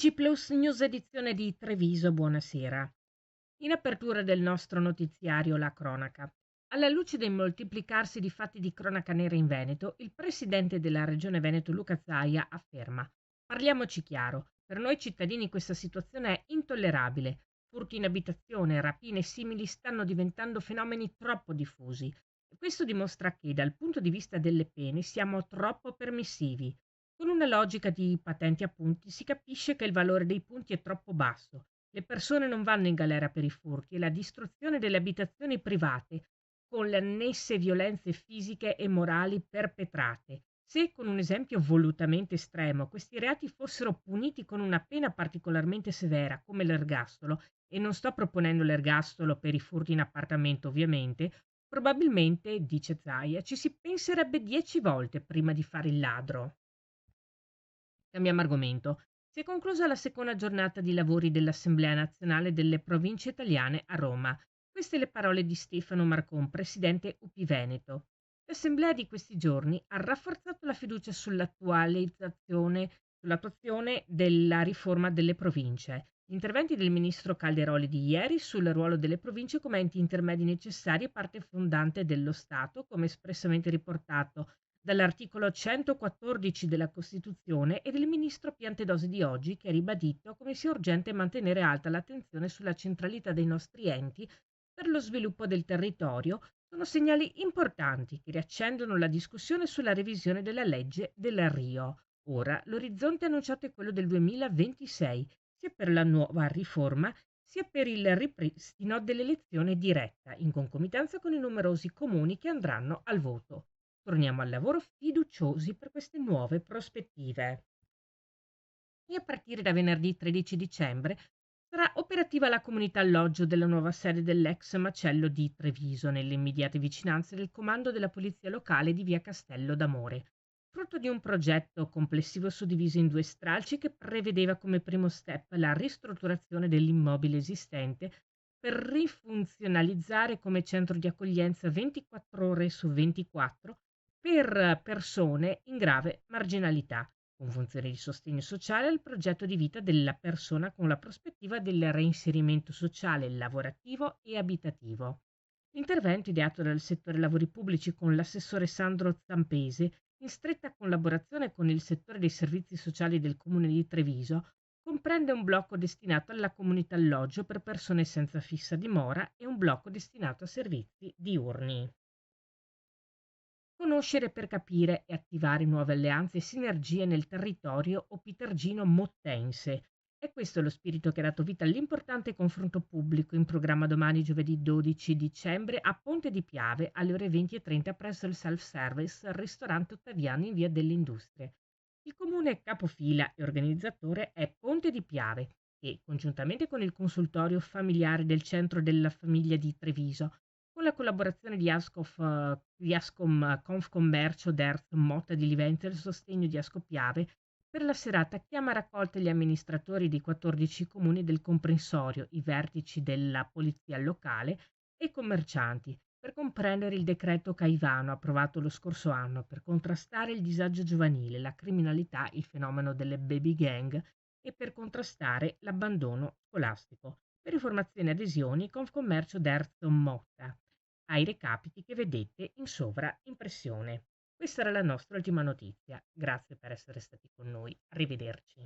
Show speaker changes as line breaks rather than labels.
TG Plus News edizione di Treviso, buonasera. In apertura del nostro notiziario La Cronaca. Alla luce del moltiplicarsi di fatti di cronaca nera in Veneto, il presidente della regione Veneto Luca Zaia afferma: parliamoci chiaro, per noi cittadini questa situazione è intollerabile. Furti in abitazione, rapine e simili stanno diventando fenomeni troppo diffusi. E questo dimostra che, dal punto di vista delle pene, siamo troppo permissivi. Con una logica di patenti a punti si capisce che il valore dei punti è troppo basso. Le persone non vanno in galera per i furti e la distruzione delle abitazioni private con le annesse violenze fisiche e morali perpetrate. Se, con un esempio volutamente estremo, questi reati fossero puniti con una pena particolarmente severa, come l'ergastolo, e non sto proponendo l'ergastolo per i furti in appartamento ovviamente, probabilmente, dice Zaia, ci si penserebbe 10 volte prima di fare il ladro. Cambiamo argomento. Si è conclusa la seconda giornata di lavori dell'Assemblea nazionale delle province italiane a Roma. Queste le parole di Stefano Marcon, presidente UPI Veneto. L'Assemblea di questi giorni ha rafforzato la fiducia sull'attuazione della riforma delle province. Gli interventi del ministro Calderoli di ieri sul ruolo delle province come enti intermedi necessari e parte fondante dello Stato, come espressamente riportato dall'articolo 114 della Costituzione e del ministro Piantedosi di oggi, che ha ribadito come sia urgente mantenere alta l'attenzione sulla centralità dei nostri enti per lo sviluppo del territorio, sono segnali importanti che riaccendono la discussione sulla revisione della legge del Rio. Ora l'orizzonte annunciato è quello del 2026, sia per la nuova riforma sia per il ripristino dell'elezione diretta, in concomitanza con i numerosi comuni che andranno al voto. Torniamo al lavoro fiduciosi per queste nuove prospettive. E a partire da venerdì 13 dicembre sarà operativa la comunità alloggio della nuova sede dell'ex macello di Treviso, nelle immediate vicinanze del comando della polizia locale di via Castello d'Amore, frutto di un progetto complessivo suddiviso in due stralci che prevedeva come primo step la ristrutturazione dell'immobile esistente per rifunzionalizzare come centro di accoglienza 24 ore su 24 per persone in grave marginalità, con funzioni di sostegno sociale al progetto di vita della persona con la prospettiva del reinserimento sociale, lavorativo e abitativo. L'intervento, ideato dal settore lavori pubblici con l'assessore Sandro Zampese, in stretta collaborazione con il settore dei servizi sociali del comune di Treviso, comprende un blocco destinato alla comunità alloggio per persone senza fissa dimora e un blocco destinato a servizi diurni. Conoscere per capire e attivare nuove alleanze e sinergie nel territorio opitergino-mottense. È questo lo spirito che ha dato vita all'importante confronto pubblico in programma domani giovedì 12 dicembre a Ponte di Piave alle ore 20:30 presso il self-service al ristorante Ottaviano in via delle Industrie. Il comune capofila e organizzatore è Ponte di Piave e, congiuntamente con il consultorio familiare del centro della famiglia di Treviso, con la collaborazione di Ascom Confcommercio Derz Motta di Livento e il sostegno di Ascopiave, per la serata chiama a raccolta gli amministratori dei 14 comuni del comprensorio, i vertici della polizia locale e i commercianti, per comprendere il decreto Caivano approvato lo scorso anno per contrastare il disagio giovanile, la criminalità, il fenomeno delle baby gang e per contrastare l'abbandono scolastico. Per informazioni e adesioni Confcommercio Derzo Motta ai recapiti che vedete in sovraimpressione. Questa era la nostra ultima notizia. Grazie per essere stati con noi. Arrivederci.